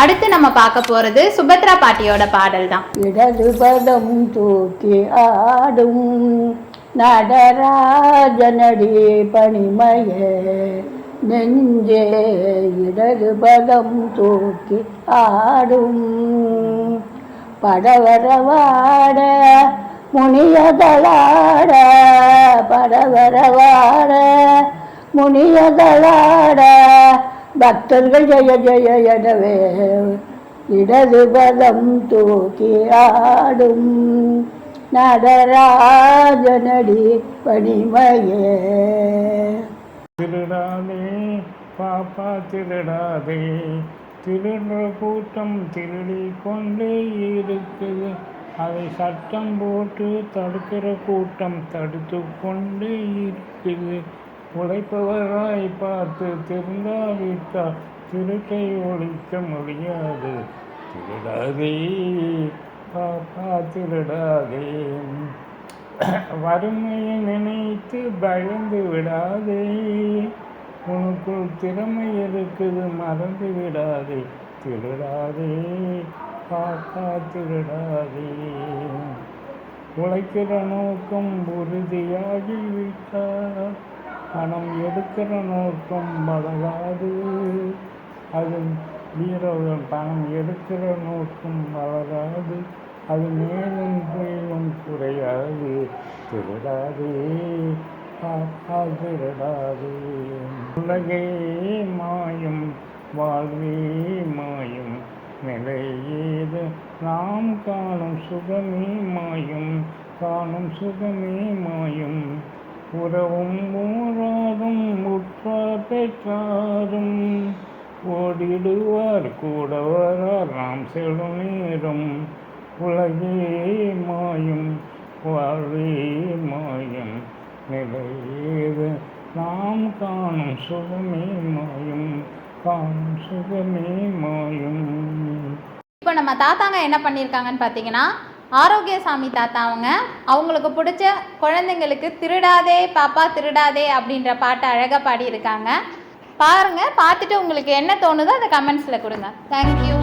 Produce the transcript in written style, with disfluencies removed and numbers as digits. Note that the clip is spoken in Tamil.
அடுத்து நம்ம பார்க்க போறது சுபத்ரா பாட்டியோட பாடல் தான். இடது பதம் தூக்கி ஆடும் நடராஜனடி பணிமயே நெஞ்சே, இடது பதம் தூக்கி ஆடும் படவரவாட முனியதளாட, படவரவாட முனியதளாட, பக்தர்கள் ஜெய ஜெய எனவே இடது பதம் தூக்கி ஆடும் நடராஜனடி பணிமயே. திருடாதே பாப்பா திருடாதே, திருடுற கூட்டம் திருடி கொண்டே இருக்குது, அதை சட்டம் போட்டு தடுக்கிற கூட்டம் தடுத்து கொண்டே இருக்குது. உழைப்பவராய் பார்த்து திருந்தாவிட்டால் திருட்டை ஒழிக்க முடியாது. திருடாதே பாப்பா திருடாதே, வறுமையை நினைத்து பயந்து விடாதே, உனக்குள் திறமை இருக்குது மறந்து விடாதே. திருடாதே பாப்பா திருடாதே, உழைக்கிற நோக்கம் உறுதியாகிவிட்டால் பணம் எடுக்கிற நோக்கம் வளராது. அது வீரர்கள் பணம் எடுக்கிற நோக்கம் வளராது, அது மேலும் மேலும் குறையாது. திருடாதே பாப்பா திருடாதே, உலகே மாயும் வாழ்வே மாயும், நிலையேது நாம் காணும் சுகமே மாயும், காணும் சுகமே மாயும். உறவும் ஊராரும் உற்றார் பெற்றாரும் ஓடிடுவார் கூட வரார் நாம் செல்லும் நேரம். உலகே மாயும் வாழ்வே மாயும், நிலையேது நாம் காணும் சுகமே மாயும், காணும் சுகமே மாயும். இப்போ நம்ம தாத்தாங்க என்ன பண்ணியிருக்காங்கன்னு பார்த்தீங்கன்னா, ஆரோக்கியசாமி தாத்தா அவங்களுக்கு பிடிச்ச குழந்தைங்களுக்கு திருடாதே பாப்பா திருடாதே அப்படின்ற பாட்டை அழகாக பாடியிருக்காங்க. பாருங்கள், பார்த்துட்டு உங்களுக்கு என்ன தோணுதோ அதை கமெண்ட்ஸில் கொடுங்க. தேங்க்யூ.